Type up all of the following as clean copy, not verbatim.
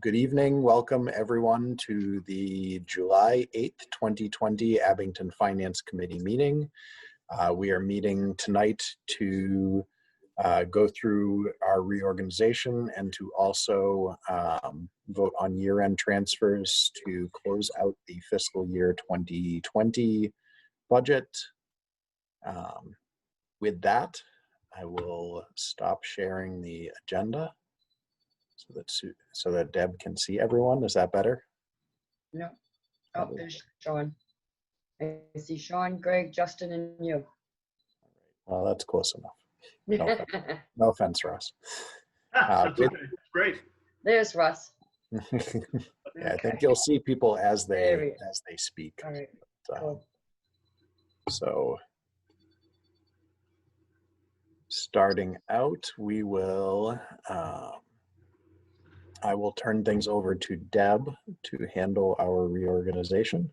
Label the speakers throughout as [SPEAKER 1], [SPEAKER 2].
[SPEAKER 1] Good evening. Welcome everyone to the July 8th, 2020 Abington Finance Committee meeting. We are meeting tonight to go through our reorganization and to also vote on year-end transfers to close out the fiscal year 2020 budget. With that, I will stop sharing the agenda so that Deb can see everyone. Is that better?
[SPEAKER 2] No. Oh, there's Sean. I see Sean, Greg, Justin, and you.
[SPEAKER 1] Well, that's close enough. No offense, Russ.
[SPEAKER 3] That's okay. Great.
[SPEAKER 2] There's Russ.
[SPEAKER 1] Yeah, I think you'll see people as they speak.
[SPEAKER 2] All right. Cool.
[SPEAKER 1] So starting out, we will I will turn things over to Deb to handle our reorganization.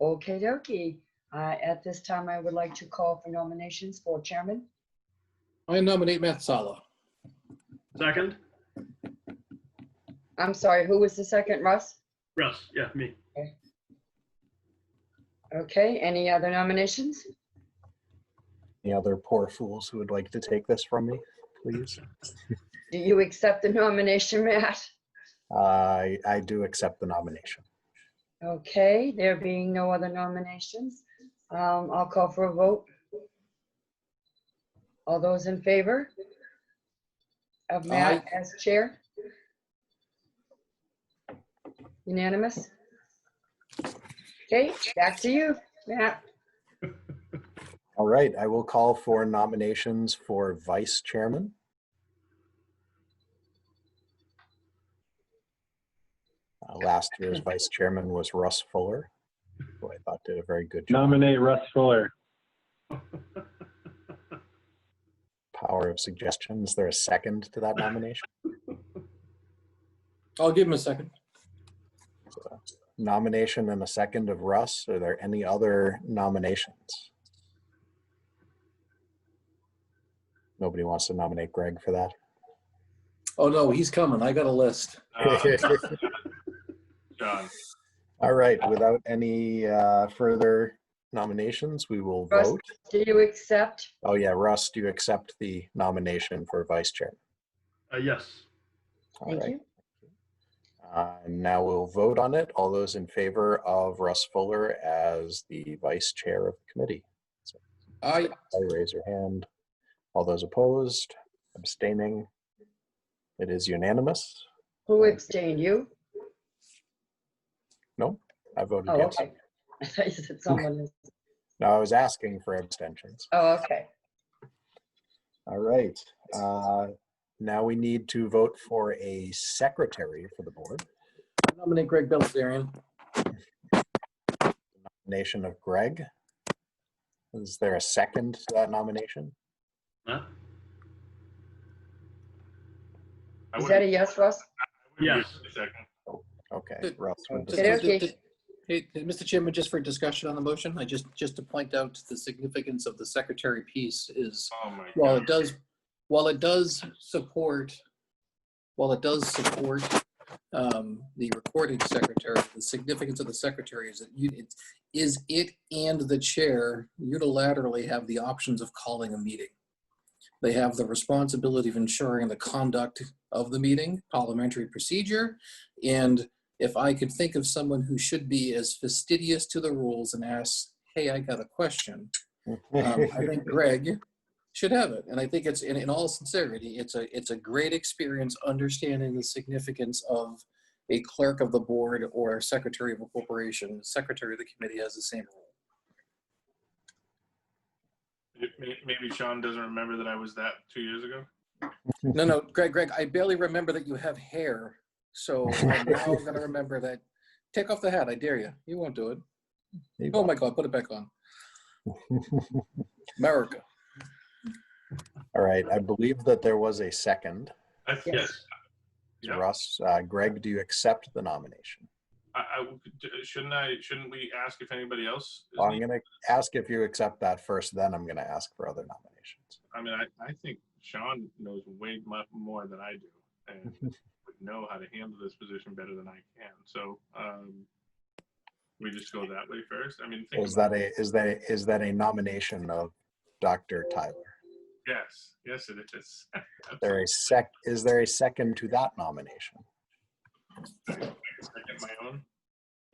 [SPEAKER 2] Okay, dokie. At this time, I would like to call for nominations for chairman.
[SPEAKER 4] I nominate Matt Sala.
[SPEAKER 3] Second.
[SPEAKER 2] I'm sorry, who was the second, Russ?
[SPEAKER 3] Russ, yeah, me.
[SPEAKER 2] Okay, any other nominations?
[SPEAKER 1] Any other poor fools who would like to take this from me, please?
[SPEAKER 2] Do you accept the nomination, Matt?
[SPEAKER 1] I do accept the nomination.
[SPEAKER 2] Okay, there being no other nominations, I'll call for a vote. All those in favor of Matt as chair? Unanimous? Okay, back to you, Matt.
[SPEAKER 1] All right, I will call for nominations for vice chairman. Last year's vice chairman was Russ Fuller, who I thought did a very good job.
[SPEAKER 5] Nominate Russ Fuller.
[SPEAKER 1] Power of suggestion. Is there a second to that nomination?
[SPEAKER 4] I'll give him a second.
[SPEAKER 1] So, nomination and a second of Russ. Are there any other nominations? Nobody wants to nominate Greg for that?
[SPEAKER 4] Oh no, he's coming. I got a list.
[SPEAKER 3] John.
[SPEAKER 1] All right, without any further nominations, we will
[SPEAKER 2] Russ,
[SPEAKER 1] vote.
[SPEAKER 2] do you accept?
[SPEAKER 1] Oh yeah, Russ, do you accept the nomination for vice chair?
[SPEAKER 3] Yes.
[SPEAKER 1] All
[SPEAKER 2] Thank
[SPEAKER 1] right.
[SPEAKER 2] you.
[SPEAKER 1] Now we'll vote on it. All those in favor of Russ Fuller as the vice chair of the committee? So,
[SPEAKER 4] Aye.
[SPEAKER 1] raise your hand. All those opposed, abstaining? It is unanimous.
[SPEAKER 2] Who abstained, you?
[SPEAKER 1] No, I voted
[SPEAKER 2] Oh,
[SPEAKER 1] yes.
[SPEAKER 2] okay. I thought you said someone else.
[SPEAKER 1] No, I was asking for abstentions.
[SPEAKER 2] Oh, okay.
[SPEAKER 1] All right. Now we need to vote for a secretary for the board.
[SPEAKER 4] I nominate Greg Belzerian.
[SPEAKER 1] Nomination of Greg. Is there a second to that nomination?
[SPEAKER 3] Huh?
[SPEAKER 2] Is that a yes, Russ?
[SPEAKER 3] Yes.
[SPEAKER 1] Okay. Russ,
[SPEAKER 2] Okay.
[SPEAKER 4] Hey, Mr. Chairman, just for discussion on the motion, just to point out the significance of the secretary piece is
[SPEAKER 3] Oh my
[SPEAKER 4] while
[SPEAKER 3] God.
[SPEAKER 4] it does support the recording secretary, the significance of the secretary is that it and the chair unilaterally have the options of calling a meeting. They have the responsibility of ensuring the conduct of the meeting, parliamentary procedure, and if I could think of someone who should be as fastidious to the rules and ask, hey, I got a question, I think Greg should have it. And I think it's, in all sincerity, it's a great experience understanding the significance of a clerk of the board or a secretary of a corporation. The secretary of the committee has the same role.
[SPEAKER 3] Maybe Sean doesn't remember that I was that 2 years ago.
[SPEAKER 4] No, Greg, I barely remember that you have hair. So I'm now going to remember that. Take off the hat, I dare you. You won't do it. Oh my God, put it back on. America.
[SPEAKER 1] All right. I believe that there was a second.
[SPEAKER 3] Yes. Yeah.
[SPEAKER 1] Russ, Greg, do you accept the nomination?
[SPEAKER 3] Shouldn't we ask if anybody else?
[SPEAKER 1] Well, I'm going to ask if you accept that first, then I'm going to ask for other nominations.
[SPEAKER 3] I mean, I think Sean knows way more than I do and would know how to handle this position better than I can. So we just go that way first. I mean, think
[SPEAKER 1] Is
[SPEAKER 3] about
[SPEAKER 1] that a nomination of Dr. Tyler?
[SPEAKER 3] Yes, yes, it is.
[SPEAKER 1] Is there a second to that nomination?
[SPEAKER 3] Second my own.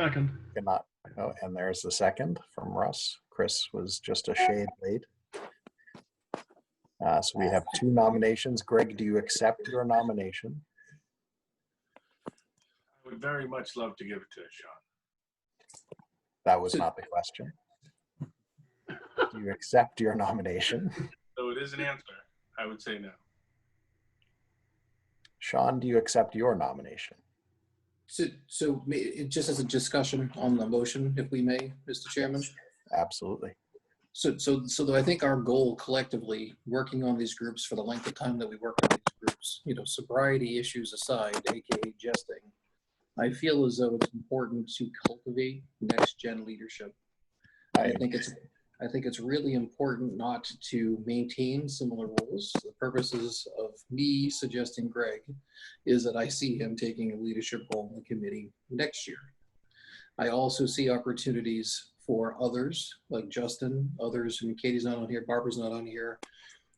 [SPEAKER 5] Second.
[SPEAKER 1] Cannot. Oh, and there's the second from Russ. Chris was just a shade late. So we have 2 nominations. Greg, do you accept your nomination?
[SPEAKER 3] I would very much love to give it to Sean.
[SPEAKER 1] That was not the question. Do you accept your nomination?
[SPEAKER 3] So it is an answer. I would say no.
[SPEAKER 1] Sean, do you accept your nomination?
[SPEAKER 4] So just as a discussion on the motion, if we may, Mr. Chairman.
[SPEAKER 1] Absolutely.
[SPEAKER 4] So I think our goal collectively, working on these groups for the length of time that we work on these groups, sobriety issues aside, AKA jesting, I feel as though it's important to cultivate next gen leadership. I think it's really important not to maintain similar roles. The purposes of me suggesting Greg is that I see him taking a leadership role in the committee next year. I also see opportunities for others like Justin, others, and Katie's not on here, Barbara's not on here.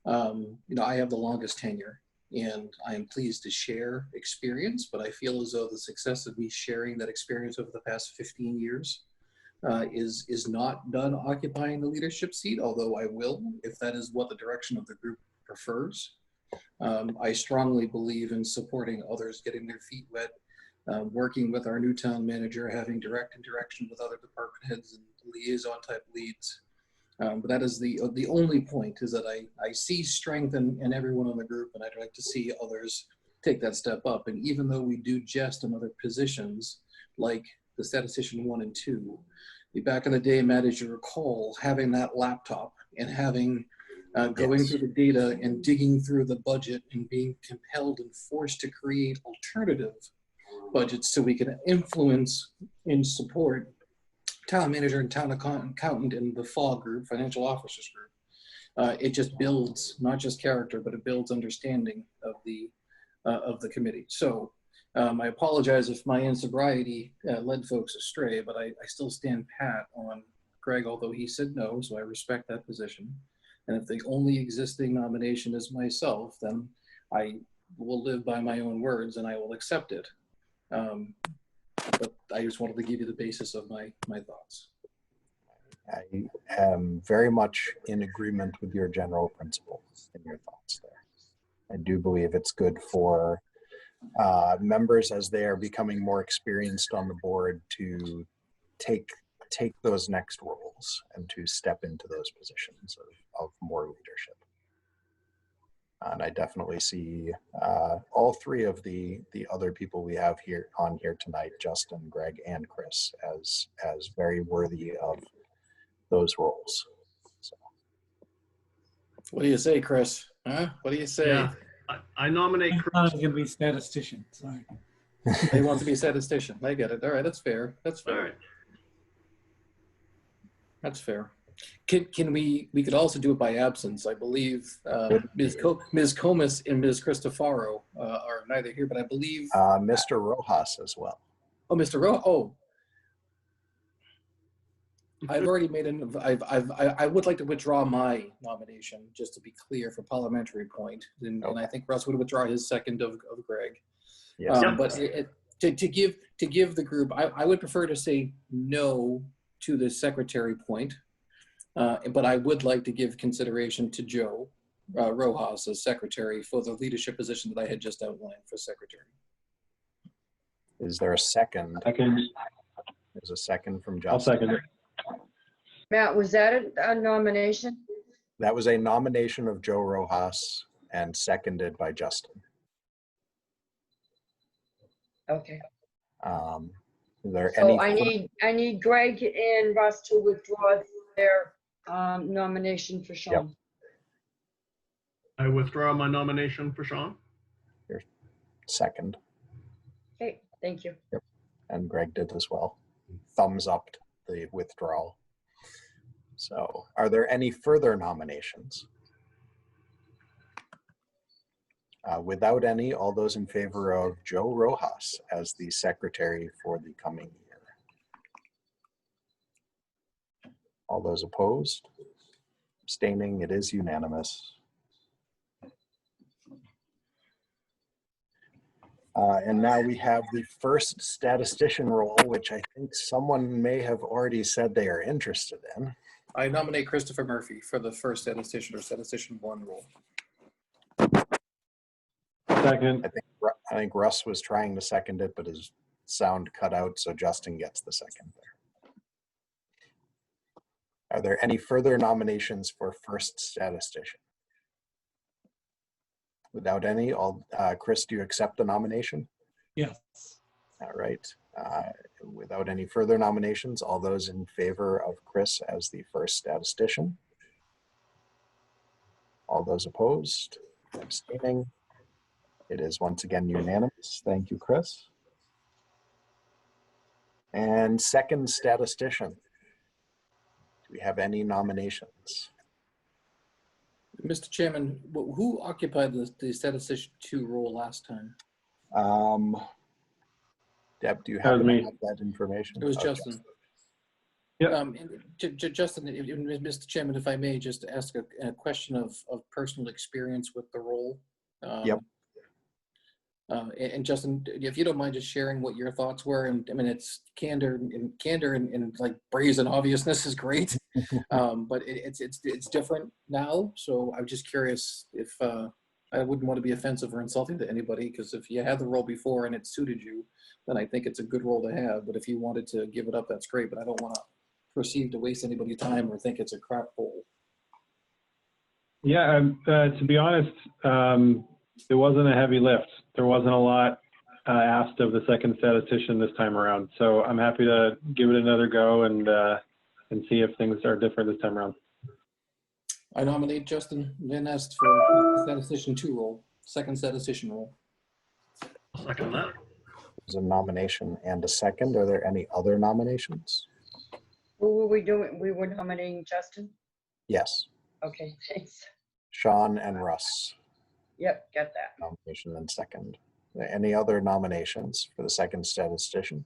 [SPEAKER 4] I have the longest tenure and I am pleased to share experience, but I feel as though the success of me sharing that experience over the past 15 years is not done occupying the leadership seat, although I will, if that is what the direction of the group prefers. I strongly believe in supporting others getting their feet wet, working with our new town manager, having direct interaction with other department heads and liaison type leads. But that is the only point, is that I see strength in everyone in the group, and I'd like to see others take that step up. And even though we do jest in other positions, like the statistician 1 and 2, back in the day, Matt, as you recall, having that laptop and having going through the data and digging through the budget and being compelled and forced to create alternative budgets so we can influence and support town manager and town accountant in the FOG group, financial officers group. It just builds not just character, but it builds understanding of the committee. So I apologize if my insobriety led folks astray, but I still stand pat on Greg, although he said no, so I respect that position. And if the only existing nomination is myself, then I will live by my own words and I will accept it. But I just wanted to give you the basis of my thoughts.
[SPEAKER 1] I am very much in agreement with your general principles and your thoughts there. I do believe it's good for members, as they are becoming more experienced on the board, to take those next roles and to step into those positions of more leadership. And I definitely see all 3 of the other people we have here tonight, Justin, Greg, and Chris, as very worthy of those roles. So.
[SPEAKER 4] What do you say, Chris? Huh? What do you say?
[SPEAKER 5] Yeah, I nominate Chris.
[SPEAKER 6] I'm going to be statistician. Sorry.
[SPEAKER 4] They want to be a statistician. I get it. All right, that's fair. That's fair.
[SPEAKER 5] All right.
[SPEAKER 4] That's fair. Can we could also do it by absence. I believe Ms. Comas and Ms. Cristofaro are neither here, but I believe
[SPEAKER 1] Mr. Rojas as well.
[SPEAKER 4] Oh, Mr. Rojas. Oh, I've already made an. I would like to withdraw my nomination, just to be clear, for parliamentary point, and I think Russ would withdraw his second of Greg.
[SPEAKER 1] Yes.
[SPEAKER 4] But to give the group, I would prefer to say no to the secretary point. But I would like to give consideration to Joe Rojas as secretary for the leadership position that I had just outlined for secretary.
[SPEAKER 1] Is there a second? There's a second from Justin.
[SPEAKER 5] I'll second it.
[SPEAKER 2] Matt, was that a nomination?
[SPEAKER 1] That was a nomination of Joe Rojas and seconded by Justin.
[SPEAKER 2] Okay.
[SPEAKER 1] Is there
[SPEAKER 2] So
[SPEAKER 1] any?
[SPEAKER 2] I need Greg and Russ to withdraw their nomination for Sean.
[SPEAKER 1] Yep.
[SPEAKER 5] I withdraw my nomination for Sean.
[SPEAKER 1] Second.
[SPEAKER 2] Okay, thank you.
[SPEAKER 1] Yep. And Greg did as well. Thumbs up the withdrawal. So are there any further nominations? Without any, all those in favor of Joe Rojas as the secretary for the coming year? All those opposed? Abstaining, it is unanimous. And now we have the first statistician role, which I think someone may have already said they are interested in.
[SPEAKER 4] I nominate Christopher Murphy for the first statistician or statistician 1 role.
[SPEAKER 5] Second.
[SPEAKER 1] I think Russ was trying to second it, but his sound cut out, so Justin gets the second there. Are there any further nominations for first statistician? Without any, Chris, do you accept the nomination?
[SPEAKER 6] Yes.
[SPEAKER 1] All right. Without any further nominations, all those in favor of Chris as the first statistician? All those opposed? Abstaining? It is once again unanimous. Thank you, Chris. And second statistician. Do we have any nominations?
[SPEAKER 4] Mr. Chairman, who occupied the statistician 2 role last time?
[SPEAKER 1] Deb, do you
[SPEAKER 5] That
[SPEAKER 1] have
[SPEAKER 5] was me.
[SPEAKER 1] that information?
[SPEAKER 4] It was
[SPEAKER 1] Oh,
[SPEAKER 4] Justin.
[SPEAKER 5] Yep.
[SPEAKER 4] Justin, Mr. Chairman, if I may just ask a question of personal experience with the role.
[SPEAKER 1] Yep.
[SPEAKER 4] And Justin, if you don't mind just sharing what your thoughts were, and I mean, it's candor and like brazen obviousness is great, but it's different now. So I'm just curious if I wouldn't want to be offensive or insulting to anybody, because if you had the role before and it suited you, then I think it's a good role to have. But if you wanted to give it up, that's great. But I don't want to proceed to waste anybody's time or think it's a crap role.
[SPEAKER 5] Yeah, to be honest, it wasn't a heavy lift. There wasn't a lot asked of the second statistician this time around. So I'm happy to give it another go and see if things are different this time around.
[SPEAKER 4] I nominate Justin Van Nest for statistician 2 role, second statistician role.
[SPEAKER 5] I'll second that.
[SPEAKER 1] There's a nomination and a second. Are there any other nominations?
[SPEAKER 2] Who were we doing? We were nominating Justin?
[SPEAKER 1] Yes.
[SPEAKER 2] Okay, thanks.
[SPEAKER 1] Sean and Russ.
[SPEAKER 2] Yep, got that.
[SPEAKER 1] Nomination and second. Any other nominations for the second statistician?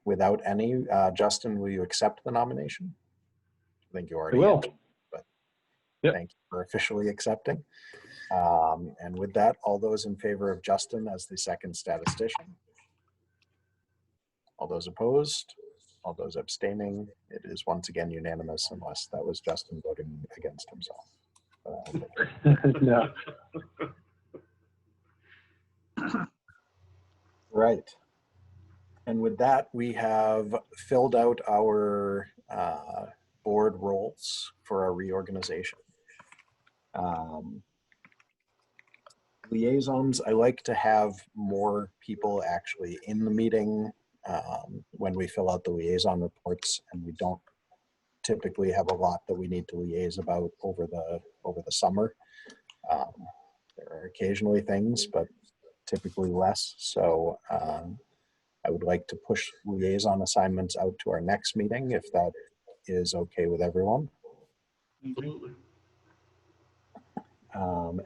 [SPEAKER 1] Without any, Justin, will you accept the nomination? I think you already
[SPEAKER 5] I will.
[SPEAKER 1] did, but
[SPEAKER 5] Yep.
[SPEAKER 1] Thank you for officially accepting. And with that, all those in favor of Justin as the second statistician? All those opposed? All those abstaining? It is once again unanimous, unless that was Justin voting against himself.
[SPEAKER 5] No.
[SPEAKER 1] Right. And with that, we have filled out our board roles for our reorganization. Liaisons, I like to have more people actually in the meeting when we fill out the liaison reports, and we don't typically have a lot that we need to liaise about over the summer. There are occasionally things, but typically less. So I would like to push liaison assignments out to our next meeting, if that is okay with everyone.
[SPEAKER 5] Absolutely.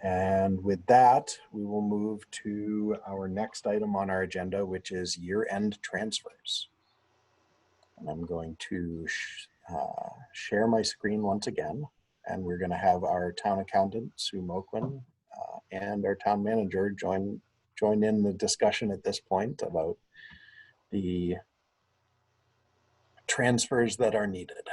[SPEAKER 1] And with that, we will move to our next item on our agenda, which is year-end transfers. And I'm going to share my screen once again, and we're going to have our town accountant, Sue Moquin, and our town manager join in the discussion at this point about the transfers that are needed.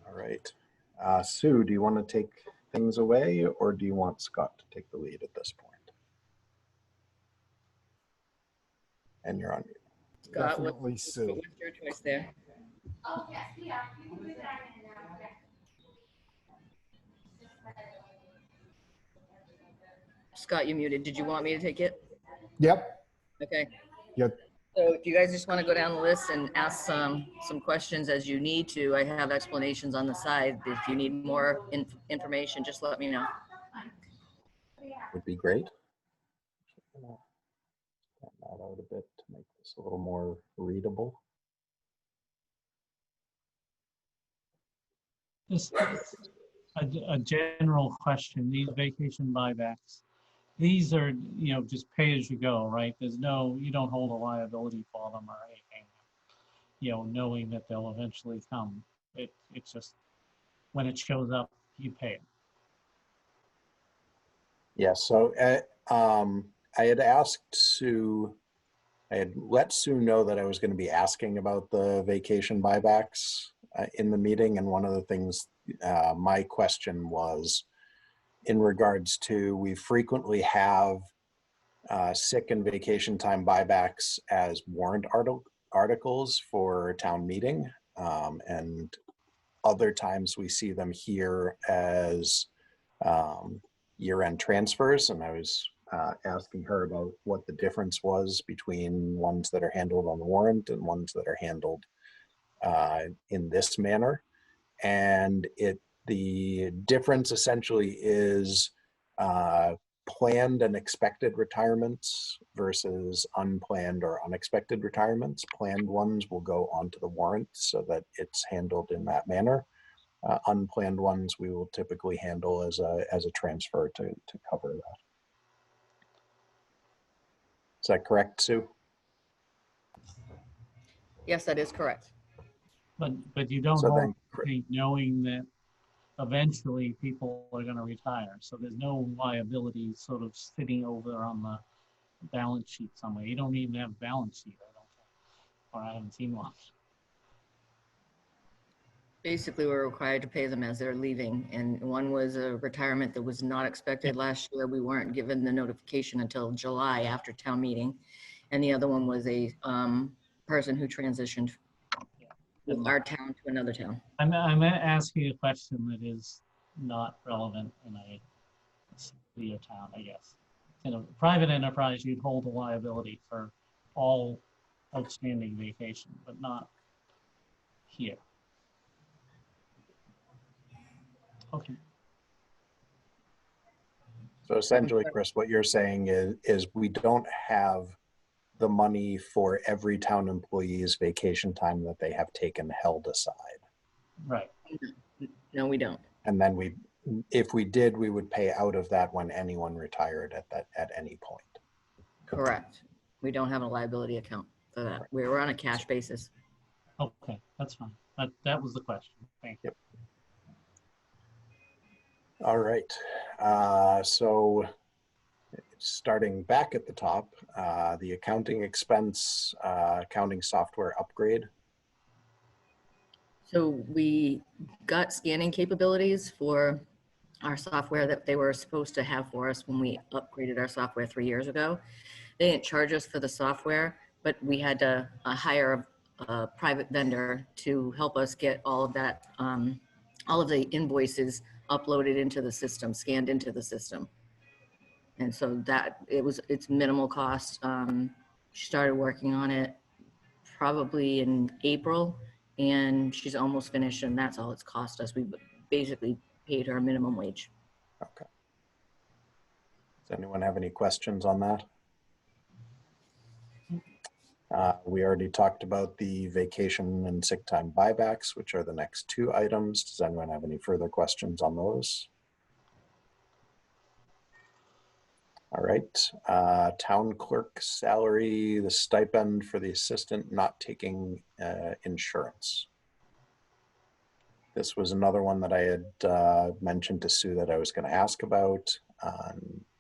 [SPEAKER 1] All right. Sue, do you want to take things away, or do you want Scott to take the lead at this point? And you're on mute.
[SPEAKER 7] Scott,
[SPEAKER 6] Definitely Sue.
[SPEAKER 7] what's your choice there? Scott, you muted. Did you want me to take it?
[SPEAKER 6] Yep.
[SPEAKER 7] Okay.
[SPEAKER 6] Yep.
[SPEAKER 7] So do you guys just want to go down the list and ask some questions as you need to? I have explanations on the side. If you need more information, just let me know.
[SPEAKER 1] Would be great. Stand that out a bit to make this a little more readable.
[SPEAKER 6] Just a general question, these vacation buybacks, these are, just pay as you go, right? You don't hold a liability for them or anything, knowing that they'll eventually come. It's just, when it shows up, you pay it.
[SPEAKER 1] Yeah, so I had asked Sue, I had let Sue know that I was going to be asking about the vacation buybacks in the meeting. And one of the things, my question was in regards to, we frequently have sick and vacation time buybacks as warrant articles for town meeting. And other times we see them here as year-end transfers. And I was asking her about what the difference was between ones that are handled on the warrant and ones that are handled in this manner. And the difference essentially is planned and expected retirements versus unplanned or unexpected retirements. Planned ones will go onto the warrant so that it's handled in that manner. Unplanned ones we will typically handle as a transfer to cover that. Is that correct, Sue?
[SPEAKER 7] Yes, that is correct.
[SPEAKER 6] But you don't
[SPEAKER 1] So
[SPEAKER 6] hold
[SPEAKER 1] then,
[SPEAKER 6] anything knowing that eventually people are going to retire. So there's no liability sort of sitting over on the balance sheet somewhere. You don't even have a balance sheet, I don't think, or I haven't seen one.
[SPEAKER 7] Basically, we're required to pay them as they're leaving. And one was a retirement that was not expected last year. We weren't given the notification until July after town meeting. And the other one was a person who transitioned from our town to another town.
[SPEAKER 6] I'm asking a question that is not relevant in a city or town, I guess. In a private enterprise, you'd hold a liability for all outstanding vacation, but not here. Okay.
[SPEAKER 1] So essentially, Chris, what you're saying is we don't have the money for every town employee's vacation time that they have taken held aside.
[SPEAKER 6] Right.
[SPEAKER 7] No, we don't.
[SPEAKER 1] And then if we did, we would pay out of that when anyone retired at any point.
[SPEAKER 7] Correct. We don't have a liability account for that. We're on a cash basis.
[SPEAKER 6] Okay, that's fine. That was the question. Thank you.
[SPEAKER 1] Yep. All right. So starting back at the top, the accounting expense, accounting software upgrade.
[SPEAKER 7] So we got scanning capabilities for our software that they were supposed to have for us when we upgraded our software 3 years ago. They didn't charge us for the software, but we had to hire a private vendor to help us get all of that, all of the invoices uploaded into the system, scanned into the system. And so it's minimal cost. She started working on it probably in April, and she's almost finished, and that's all it's cost us. We basically paid her a minimum wage.
[SPEAKER 1] Okay. Does anyone have any questions on that? We already talked about the vacation and sick time buybacks, which are the next two items. Does anyone have any further questions on those? All right, town clerk salary, the stipend for the assistant not taking insurance. This was another one that I had mentioned to Sue that I was going to ask about.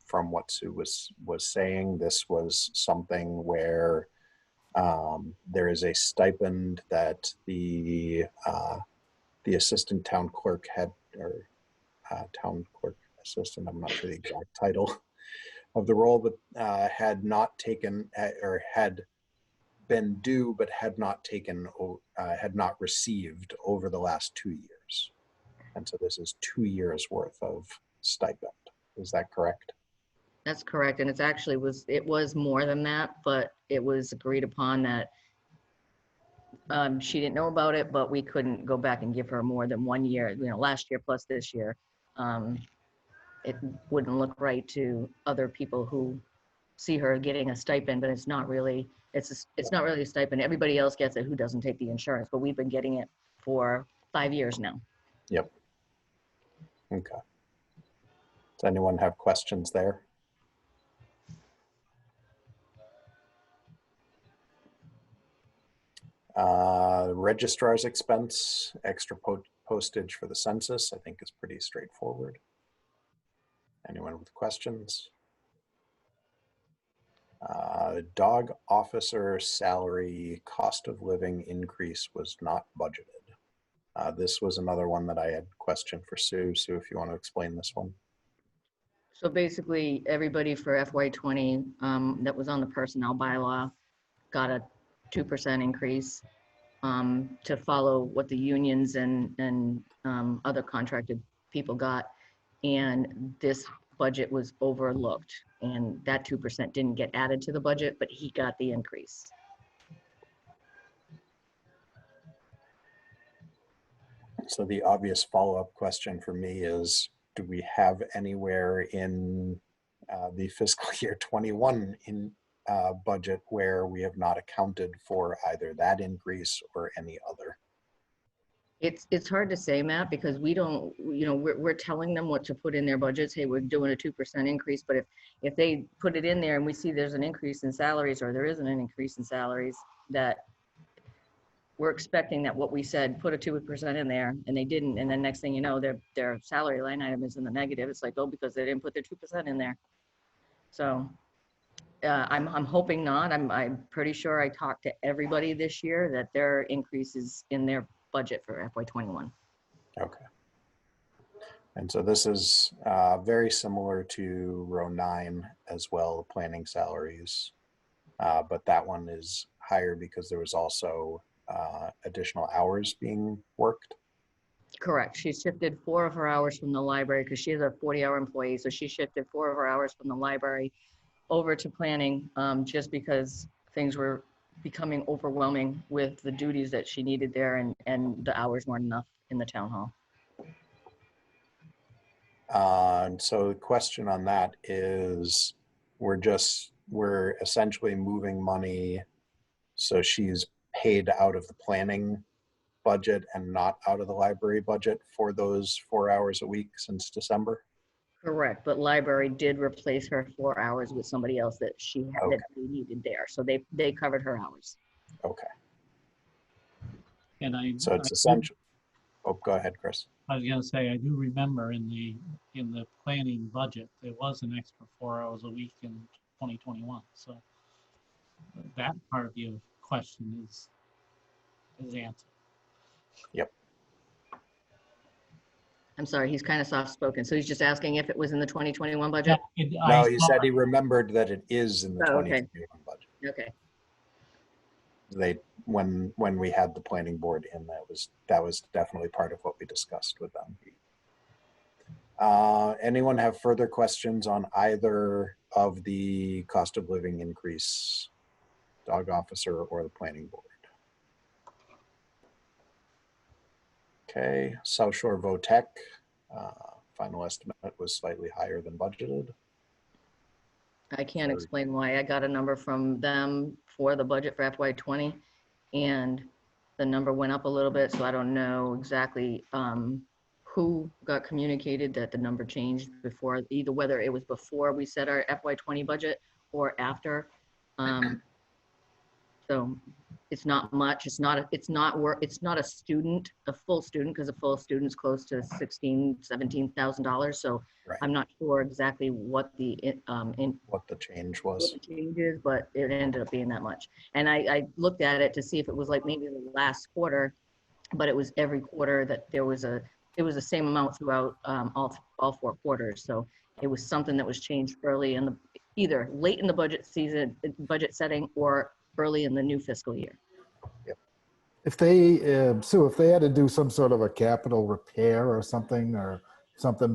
[SPEAKER 1] From what Sue was saying, this was something where there is a stipend that the assistant town clerk had, or town clerk assistant, I'm not sure the exact title of the role, but had not taken or had been due, but had not taken, had not received over the last 2 years. And so this is 2 years worth of stipend. Is that correct?
[SPEAKER 7] That's correct. And it was more than that, but it was agreed upon that she didn't know about it, but we couldn't go back and give her more than 1 year, last year plus this year. It wouldn't look right to other people who see her getting a stipend, but it's not really a stipend. Everybody else gets it who doesn't take the insurance, but we've been getting it for 5 years now.
[SPEAKER 1] Yep. Okay. Does anyone have questions there? Registrar's expense, extra postage for the census, I think is pretty straightforward. Anyone with questions? Dog officer salary cost of living increase was not budgeted. This was another one that I had question for Sue. Sue, if you want to explain this one.
[SPEAKER 7] So basically, everybody for FY20 that was on the personnel bylaw got a 2% increase to follow what the unions and other contracted people got. And this budget was overlooked, and that 2% didn't get added to the budget, but he got the increase.
[SPEAKER 1] So the obvious follow-up question for me is, do we have anywhere in the fiscal year 21 in budget where we have not accounted for either that increase or any other?
[SPEAKER 7] It's hard to say, Matt, because we don't, we're telling them what to put in their budgets. Hey, we're doing a 2% increase, but if they put it in there and we see there's an increase in salaries or there isn't an increase in salaries, that we're expecting that what we said, put a 2% in there, and they didn't, and then next thing you know, their salary line item is in the negative. It's like, oh, because they didn't put their 2% in there. So I'm hoping not. I'm pretty sure I talked to everybody this year that their increase is in their budget for FY21.
[SPEAKER 1] Okay. And so this is very similar to row 9 as well, planning salaries, but that one is higher because there was also additional hours being worked.
[SPEAKER 7] Correct. She shifted 4 of her hours from the library because she is a 40-hour employee. So she shifted 4 of her hours from the library over to planning just because things were becoming overwhelming with the duties that she needed there, and the hours weren't enough in the town hall.
[SPEAKER 1] And so the question on that is, we're essentially moving money, so she's paid out of the planning budget and not out of the library budget for those 4 hours a week since December?
[SPEAKER 7] Correct, but library did replace her 4 hours with somebody else that she had
[SPEAKER 1] Okay.
[SPEAKER 7] that they needed there. So they covered her hours.
[SPEAKER 1] Okay,
[SPEAKER 6] And
[SPEAKER 1] so it's essential. Oh, go ahead, Chris.
[SPEAKER 6] I was gonna say, I do remember in the planning budget, there was an extra 4 hours a week in 2021. So that part of your question is answered.
[SPEAKER 1] Yep.
[SPEAKER 7] I'm sorry, he's kind of soft-spoken. So he's just asking if it was in the 2021 budget?
[SPEAKER 1] No, he said he remembered that it is in the
[SPEAKER 7] Oh, okay.
[SPEAKER 1] 2021 budget.
[SPEAKER 7] Okay.
[SPEAKER 1] When we had the planning board in, that was definitely part of what we discussed with them. Anyone have further questions on either of the cost of living increase, dog officer or the planning board? Okay, South Shore VOTEC, final estimate was slightly higher than budgeted.
[SPEAKER 7] I can't explain why. I got a number from them for the budget for FY20, and the number went up a little bit, so I don't know exactly who got communicated that the number changed before, either whether it was before we set our FY20 budget or after. So it's not much. It's not a student, a full student, because a full student's close to $17,000. So
[SPEAKER 1] Right.
[SPEAKER 7] I'm not sure exactly what the
[SPEAKER 1] What the change was.
[SPEAKER 7] changes, but it ended up being that much. And I looked at it to see if it was like maybe the last quarter, but it was every quarter that it was the same amount throughout all 4 quarters. So it was something that was changed early in either late in the budget season, budget setting, or early in the new fiscal year.
[SPEAKER 8] If they, Sue, if they had to do some sort of a capital repair or something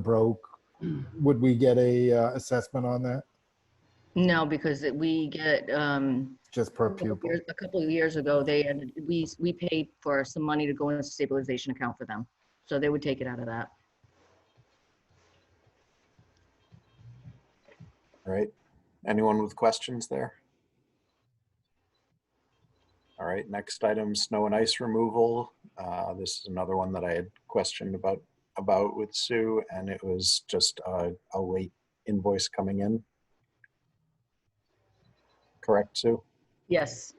[SPEAKER 8] broke, would we get a assessment on that?
[SPEAKER 7] No, because we get
[SPEAKER 8] Just per pupil?
[SPEAKER 7] a couple of years ago, we paid for some money to go into a stabilization account for them, so they would take it out of that.
[SPEAKER 1] All right. Anyone with questions there? All right, next item, snow and ice removal. This is another one that I had questioned about with Sue, and it was just a late invoice coming in. Correct, Sue?
[SPEAKER 7] Yes.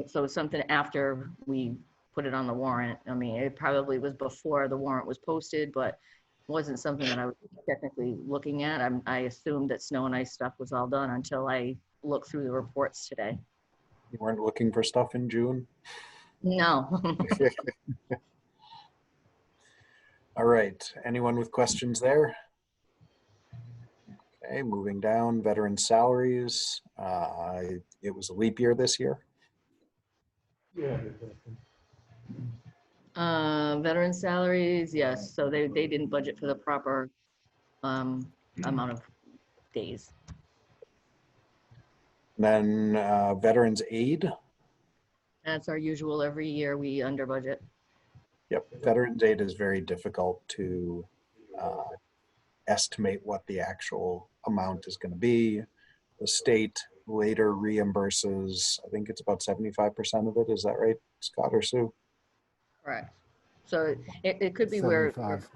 [SPEAKER 7] So it's something after we put it on the warrant. I mean, it probably was before the warrant was posted, but wasn't something that I was technically looking at. I assumed that snow and ice stuff was all done until I looked through the reports today.
[SPEAKER 1] You weren't looking for stuff in June?
[SPEAKER 7] No.
[SPEAKER 1] All right, anyone with questions there? Okay, moving down, veteran salaries. It was a leap year this year.
[SPEAKER 7] Veteran salaries, yes. So they didn't budget for the proper amount of days.
[SPEAKER 1] Then veterans aid.
[SPEAKER 7] That's our usual every year we under budget.
[SPEAKER 1] Yep, veterans aid is very difficult to estimate what the actual amount is going to be. The state later reimburses, I think it's about 75% of it. Is that right, Scott or Sue?
[SPEAKER 7] Correct. So it could be we're
[SPEAKER 8] 75.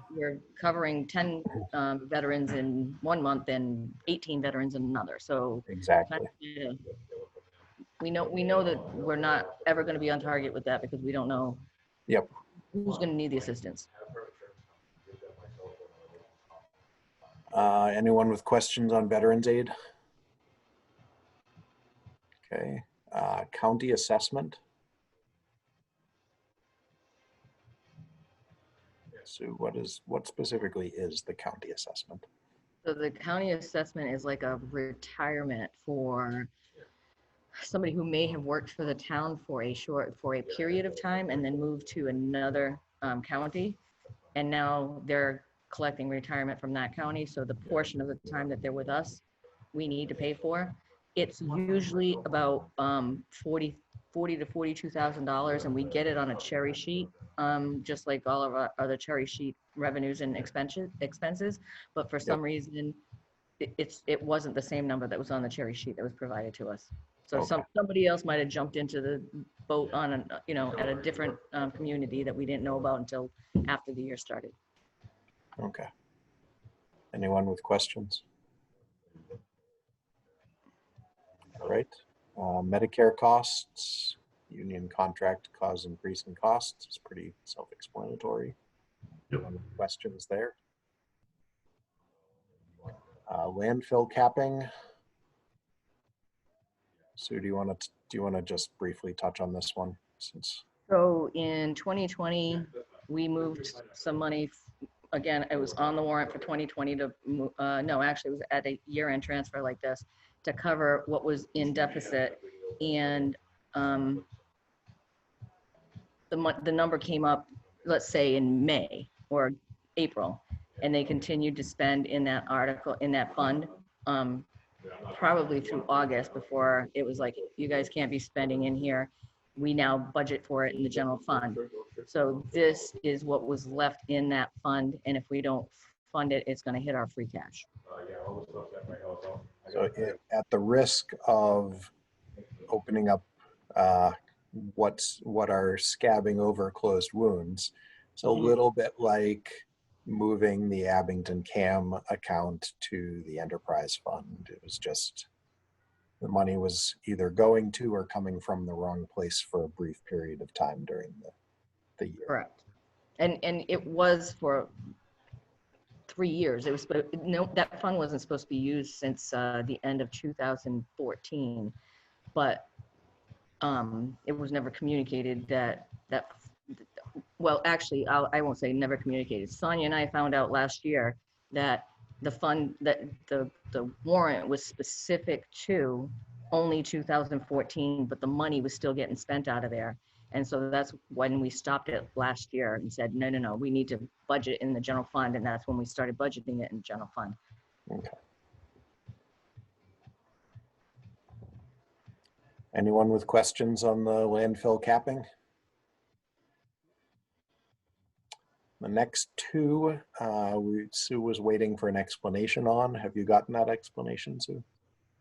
[SPEAKER 7] covering 10 veterans in 1 month and 18 veterans in another. So
[SPEAKER 1] Exactly.
[SPEAKER 7] we know that we're not ever going to be on target with that because we don't know
[SPEAKER 1] Yep.
[SPEAKER 7] who's going to need the assistance.
[SPEAKER 1] Anyone with questions on veterans aid? Okay. County assessment. Sue, what specifically is the county assessment?
[SPEAKER 7] So the county assessment is like a retirement for somebody who may have worked for the town for a period of time and then moved to another county. And now they're collecting retirement from that county. So the portion of the time that they're with us, we need to pay for. It's usually about $40,000 to $42,000, and we get it on a cherry sheet, just like all of our other cherry sheet revenues and expenses. But for some reason, it wasn't the same number that was on the cherry sheet that was provided to us. So
[SPEAKER 1] Okay.
[SPEAKER 7] somebody else might have jumped into the boat on at a different community that we didn't know about until after the year started.
[SPEAKER 1] Okay. Anyone with questions? All right. Medicare costs, union contract cause increase in costs. It's pretty self-explanatory. Anyone with questions there? Landfill capping. Sue, do you want to just briefly touch on this one since?
[SPEAKER 7] So in 2020, we moved some money. Again, it was on the warrant for 2020 to, no, actually it was at a year-end transfer like this to cover what was in deficit. And the number came up, let's say in May or April, and they continued to spend in that article, in that fund, probably through August before it was like, you guys can't be spending in here. We now budget for it in the general fund. So this is what was left in that fund. And if we don't fund it, it's going to hit our free cash.
[SPEAKER 1] So at the risk of opening up what are scabbing over closed wounds, it's a little bit like moving the Abington CAM account to the enterprise fund. It was just, the money was either going to or coming from the wrong place for a brief period of time during the year.
[SPEAKER 7] Correct. And it was for 3 years. It was, no, that fund wasn't supposed to be used since the end of 2014, but it was never communicated that well, actually, I won't say never communicated. Sonia and I found out last year that the fund, that the warrant was specific to only 2014, but the money was still getting spent out of there. And so that's when we stopped it last year and said, no, we need to budget in the general fund. And that's when we started budgeting it in the general fund.
[SPEAKER 1] Okay. Anyone with questions on the landfill capping? The next two, Sue was waiting for an explanation on. Have you gotten that explanation, Sue?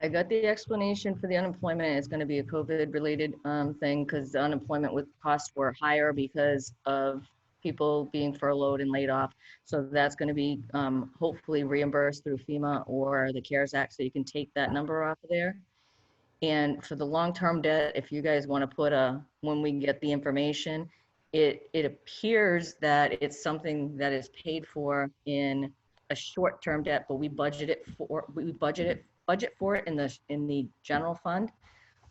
[SPEAKER 7] I got the explanation for the unemployment. It's going to be a COVID related thing because the unemployment with costs were higher because of people being furloughed and laid off. So that's going to be hopefully reimbursed through FEMA or the CARES Act. So you can take that number off of there. And for the long-term debt, if you guys want to put when we get the information, it appears that it's something that is paid for in a short-term debt, but we budget for it in the general fund.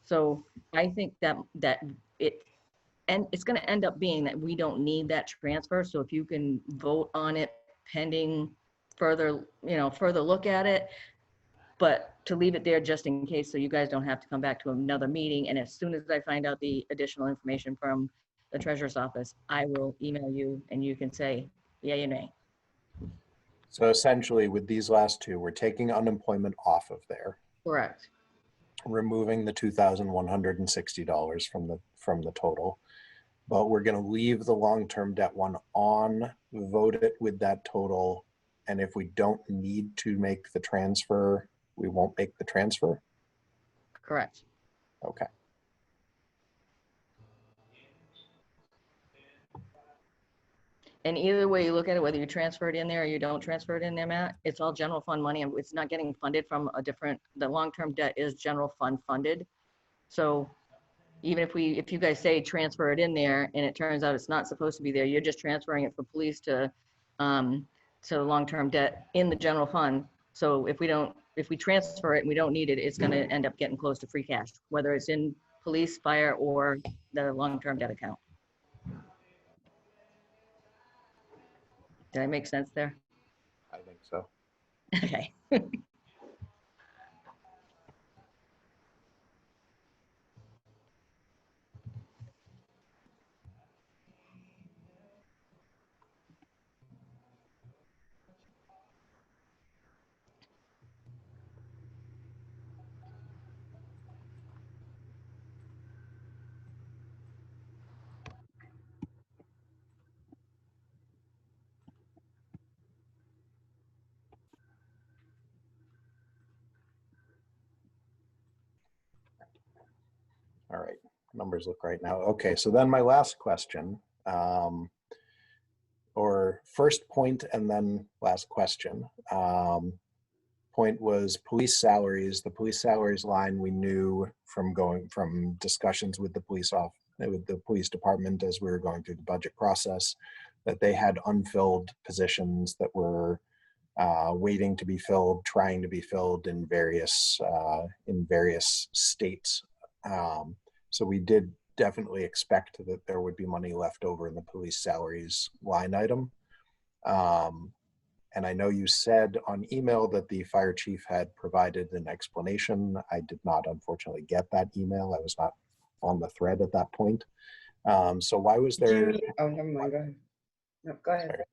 [SPEAKER 7] So I think that it's going to end up being that we don't need that transfer. So if you can vote on it pending further look at it, but to leave it there just in case, so you guys don't have to come back to another meeting. And as soon as I find out the additional information from the treasurer's office, I will email you and you can say yay or nay.
[SPEAKER 1] So essentially with these last two, we're taking unemployment off of there,
[SPEAKER 7] Correct.
[SPEAKER 1] removing the $2,160 from the total, but we're going to leave the long-term debt one on, vote it with that total. And if we don't need to make the transfer, we won't make the transfer.
[SPEAKER 7] Correct.
[SPEAKER 1] Okay.
[SPEAKER 7] And either way you look at it, whether you transfer it in there or you don't transfer it in there, Matt, it's all general fund money. And it's not getting funded from the long-term debt is general fund funded. So even if you guys say transfer it in there and it turns out it's not supposed to be there, you're just transferring it from police to long-term debt in the general fund. So if we transfer it and we don't need it, it's going to end up getting close to free cash, whether it's in police, fire, or the long-term debt account. Did I make sense there?
[SPEAKER 1] I think so.
[SPEAKER 7] Okay.
[SPEAKER 1] All right, numbers look right now. Okay, so then my last question, or first point and then last question. Point was police salaries. The police salaries line we knew from discussions with the police department as we were going through the budget process that they had unfilled positions that were waiting to be filled, trying to be filled in various states. So we did definitely expect that there would be money left over in the police salaries line item. And I know you said on email that the fire chief had provided an explanation. I did not, unfortunately, get that email. I was not on the thread at that point. So why was there?
[SPEAKER 2] Oh, never mind. Go ahead. No, go ahead.
[SPEAKER 1] Sorry.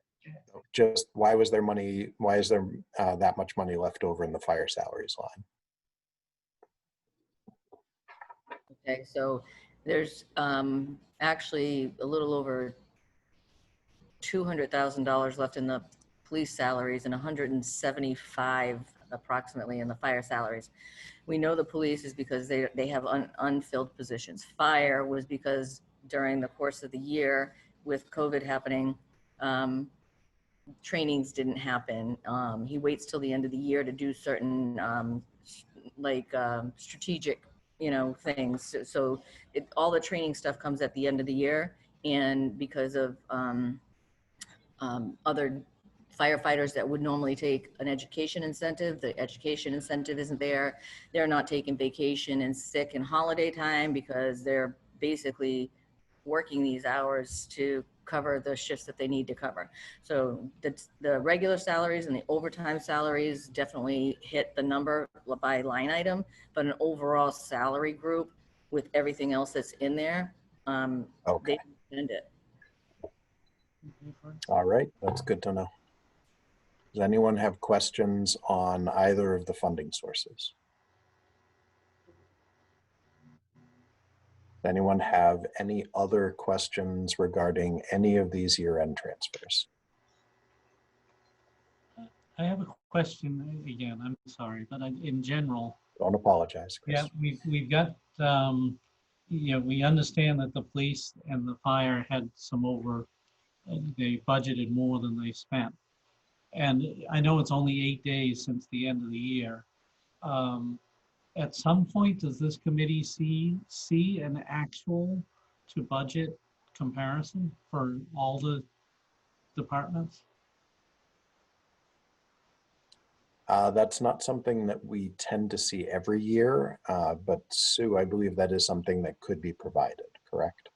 [SPEAKER 1] Just why was there money? Why is there that much money left over in the fire salaries line?
[SPEAKER 7] Okay, so there's actually a little over $200,000 left in the police salaries and 175 approximately in the fire salaries. We know the police is because they have unfilled positions. Fire was because during the course of the year with COVID happening, trainings didn't happen. He waits till the end of the year to do certain strategic, things. So all the training stuff comes at the end of the year, and because of other firefighters that would normally take an education incentive, the education incentive isn't there. They're not taking vacation and sick and holiday time because they're basically working these hours to cover the shifts that they need to cover. So the regular salaries and the overtime salaries definitely hit the number by line item, but an overall salary group with everything else that's in there,
[SPEAKER 1] Okay.
[SPEAKER 7] they spend it.
[SPEAKER 1] All right, that's good to know. Does anyone have questions on either of the funding sources? Does anyone have any other questions regarding any of these year-end transfers?
[SPEAKER 6] I have a question again. I'm sorry, but in general,
[SPEAKER 1] Don't apologize, Chris.
[SPEAKER 6] yeah, we've got, we understand that the police and the fire had some they budgeted more than they spent. And I know it's only 8 days since the end of the year. At some point, does this committee see an actual to budget comparison for all the departments?
[SPEAKER 1] That's not something that we tend to see every year, but Sue, I believe that is something that could be provided, correct?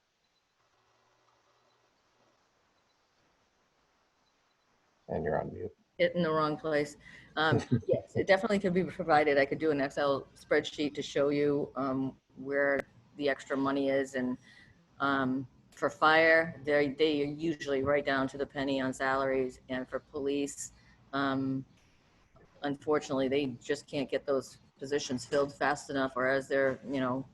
[SPEAKER 1] And you're on mute.
[SPEAKER 7] It in the wrong place. Yes, it definitely could be provided. I could do an Excel spreadsheet to show you where the extra money is. And for fire, they are usually right down to the penny on salaries. And for police, unfortunately, they just can't get those positions filled fast enough, or as they're,
[SPEAKER 1] Yep.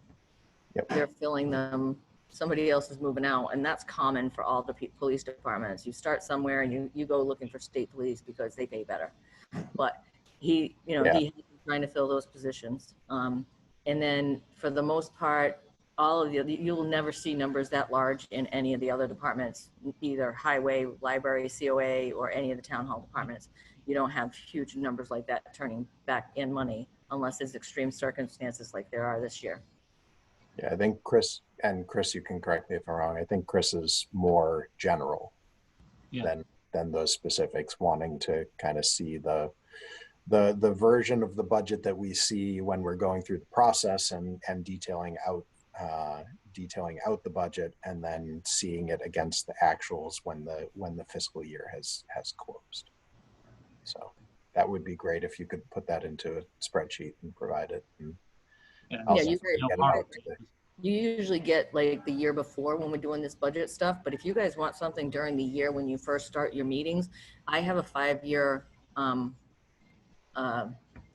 [SPEAKER 7] they're filling them, somebody else is moving out. And that's common for all the police departments. You start somewhere and you go looking for state police because they pay better. But he's trying to fill those positions. And then for the most part, all of you'll never see numbers that large in any of the other departments, either highway, library, COA, or any of the town hall departments. You don't have huge numbers like that turning back in money unless there's extreme circumstances like there are this year.
[SPEAKER 1] Yeah, I think Chris, you can correct me if I'm wrong, I think Chris is more general than those specifics, wanting to kind of see the version of the budget that we see when we're going through the process and detailing out the budget, and then seeing it against the actuals when the fiscal year has closed. So that would be great if you could put that into a spreadsheet and provide it. And
[SPEAKER 7] you usually get like the year before when we're doing this budget stuff, but if you guys want something during the year when you first start your meetings, I have a 5-year,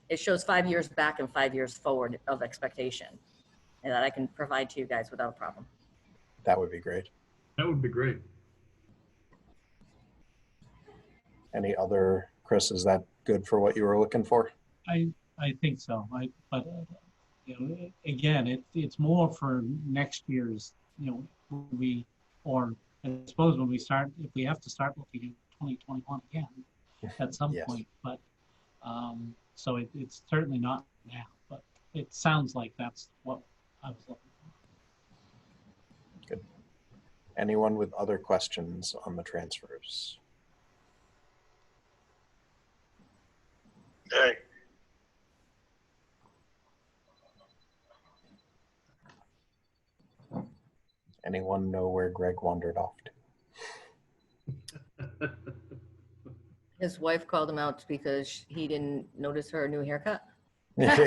[SPEAKER 7] it shows 5 years back and 5 years forward of expectation, and that I can provide to you guys without a problem.
[SPEAKER 1] That would be great.
[SPEAKER 9] That would be great.
[SPEAKER 1] Any other, Chris, is that good for what you were looking for?
[SPEAKER 6] I think so. Again, it's more for next year's, or I suppose when we start, if we have to start looking at 2021 again at some
[SPEAKER 1] Yes.
[SPEAKER 6] point, but so it's certainly not now, but it sounds like that's what I was looking for.
[SPEAKER 1] Good. Anyone with other questions on the transfers?
[SPEAKER 9] Hey.
[SPEAKER 1] Anyone know where Greg wandered off to?
[SPEAKER 7] His wife called him out because he didn't notice her new haircut.
[SPEAKER 1] Hey,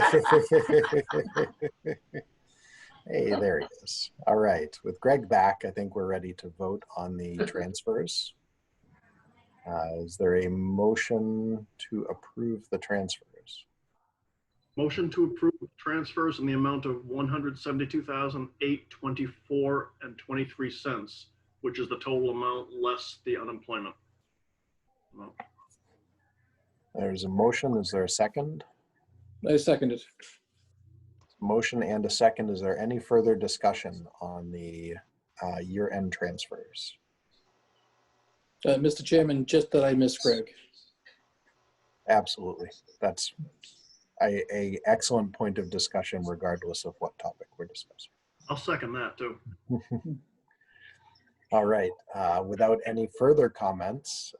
[SPEAKER 1] there he is. All right, with Greg back, I think we're ready to vote on the transfers. Is there a motion to approve the transfers?
[SPEAKER 9] Motion to approve transfers in the amount of $172,824.23, which is the total amount less the unemployment amount.
[SPEAKER 1] There's a motion. Is there a second?
[SPEAKER 4] I second it.
[SPEAKER 1] Motion and a second. Is there any further discussion on the year-end transfers?
[SPEAKER 4] Mr. Chairman, just that I missed Greg.
[SPEAKER 1] Absolutely. That's a excellent point of discussion regardless of what topic we're discussing.
[SPEAKER 9] I'll second that too.
[SPEAKER 1] All right, without any further comments,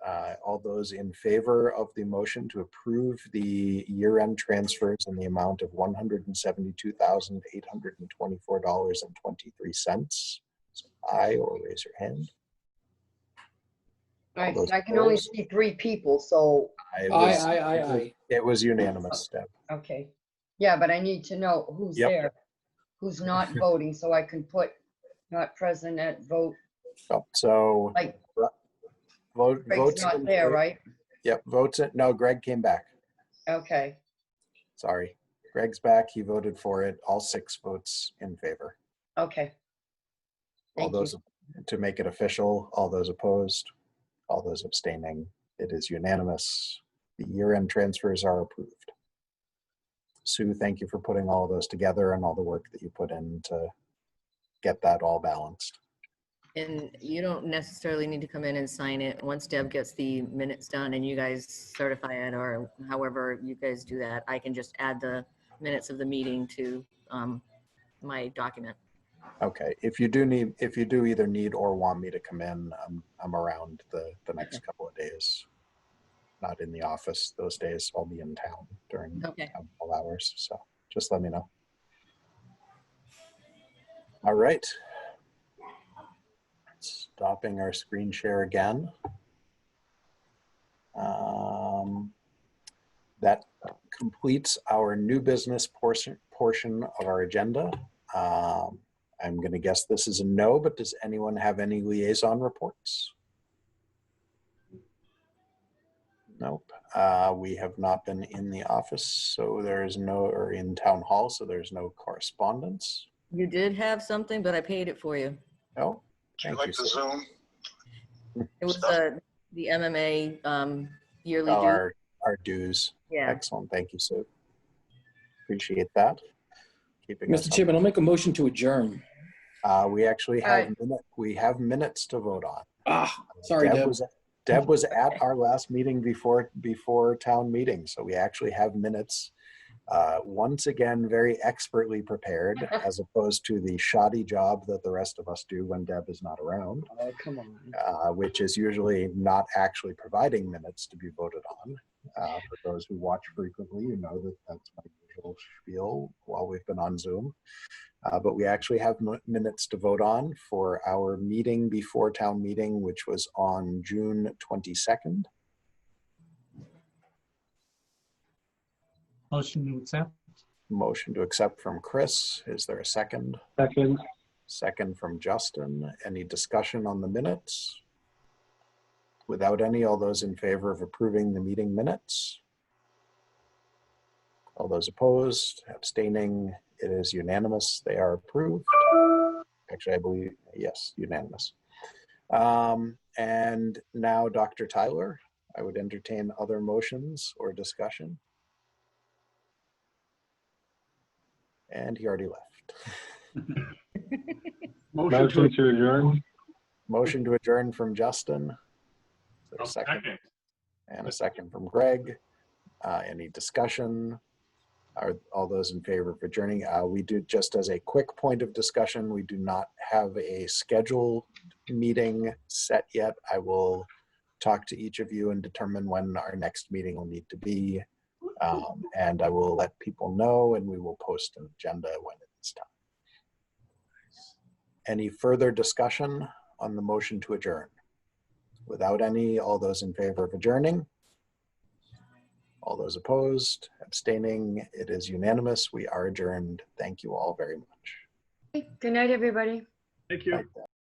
[SPEAKER 1] all those in favor of the motion to approve the year-end transfers in the amount of $172,824.23, aye, or raise your hand.
[SPEAKER 2] All right, I can only see 3 people, so,
[SPEAKER 4] Aye.
[SPEAKER 1] It was unanimous, Deb.
[SPEAKER 2] okay. Yeah, but I need to know who's
[SPEAKER 1] Yep.
[SPEAKER 2] there, who's not voting, so I can put not present at vote.
[SPEAKER 1] Oh, so
[SPEAKER 2] Like,
[SPEAKER 1] votes
[SPEAKER 2] Greg's not
[SPEAKER 1] in
[SPEAKER 2] there,
[SPEAKER 1] favor-
[SPEAKER 2] right?
[SPEAKER 1] Yep, votes in, no, Greg came back.
[SPEAKER 2] Okay,
[SPEAKER 1] Sorry. Greg's back. He voted for it. All 6 votes in favor.
[SPEAKER 2] okay.
[SPEAKER 1] All
[SPEAKER 2] Thank you.
[SPEAKER 1] those, to make it official, all those opposed, all those abstaining, it is unanimous. The year-end transfers are approved. Sue, thank you for putting all of those together and all the work that you put in to get that all balanced.
[SPEAKER 7] And you don't necessarily need to come in and sign it. Once Deb gets the minutes done and you guys certify it, or however you guys do that, I can just add the minutes of the meeting to my document.
[SPEAKER 1] Okay, if you do either need or want me to come in, I'm around the next couple of days. Not in the office those days. I'll be in town during
[SPEAKER 7] Okay.
[SPEAKER 1] town hall hours, so just let me know. All right. Stopping our screen share again. That completes our new business portion of our agenda. I'm going to guess this is a no, but does anyone have any liaison reports? Nope. We have not been in the office, so there's no, or in town hall, so there's no correspondence.
[SPEAKER 7] You did have something, but I paid it for you.
[SPEAKER 1] No.
[SPEAKER 10] Do you
[SPEAKER 1] Thank
[SPEAKER 10] like
[SPEAKER 1] you,
[SPEAKER 10] the
[SPEAKER 1] sir.
[SPEAKER 10] Zoom?
[SPEAKER 7] It was the MMA yearly
[SPEAKER 1] Oh,
[SPEAKER 7] due.
[SPEAKER 1] our dues.
[SPEAKER 7] Yeah.
[SPEAKER 1] Excellent. Thank you, Sue. Appreciate that. Keeping us
[SPEAKER 4] Mr. Chairman, I'll make a motion to adjourn.
[SPEAKER 1] we actually
[SPEAKER 2] Aye.
[SPEAKER 1] have minutes to vote on.
[SPEAKER 4] Sorry, Deb.
[SPEAKER 1] Deb was at our last meeting before town meeting, so we actually have minutes. Once again, very expertly prepared, as opposed to the shoddy job that the rest of us do when Deb is not around,
[SPEAKER 2] Oh, come on.
[SPEAKER 1] which is usually not actually providing minutes to be voted on. For those who watch frequently, you know that that's my usual spiel while we've been on Zoom. But we actually have minutes to vote on for our meeting before town meeting, which was on June 22nd.
[SPEAKER 6] Motion to accept.
[SPEAKER 1] Motion to accept from Chris. Is there a second?
[SPEAKER 5] Second.
[SPEAKER 1] Second from Justin. Any discussion on the minutes? Without any, all those in favor of approving the meeting minutes? All those opposed, abstaining, it is unanimous. They are approved. Actually, I believe, yes, unanimous. And now Dr. Tyler, I would entertain other motions or discussion. And he already left.
[SPEAKER 5] Motion to adjourn.
[SPEAKER 1] Motion to adjourn from Justin. Is there a
[SPEAKER 3] I'll
[SPEAKER 1] second?
[SPEAKER 3] second.
[SPEAKER 1] And a second from Greg. Any discussion? Are all those in favor of adjourning? We do, just as a quick point of discussion, we do not have a scheduled meeting set yet. I will talk to each of you and determine when our next meeting will need to be. And I will let people know, and we will post an agenda when it is time. Any further discussion on the motion to adjourn? Without any, all those in favor of adjourning? All those opposed, abstaining, it is unanimous. We are adjourned. Thank you all very much.
[SPEAKER 2] Good night, everybody.
[SPEAKER 9] Thank you.
[SPEAKER 1] Bye.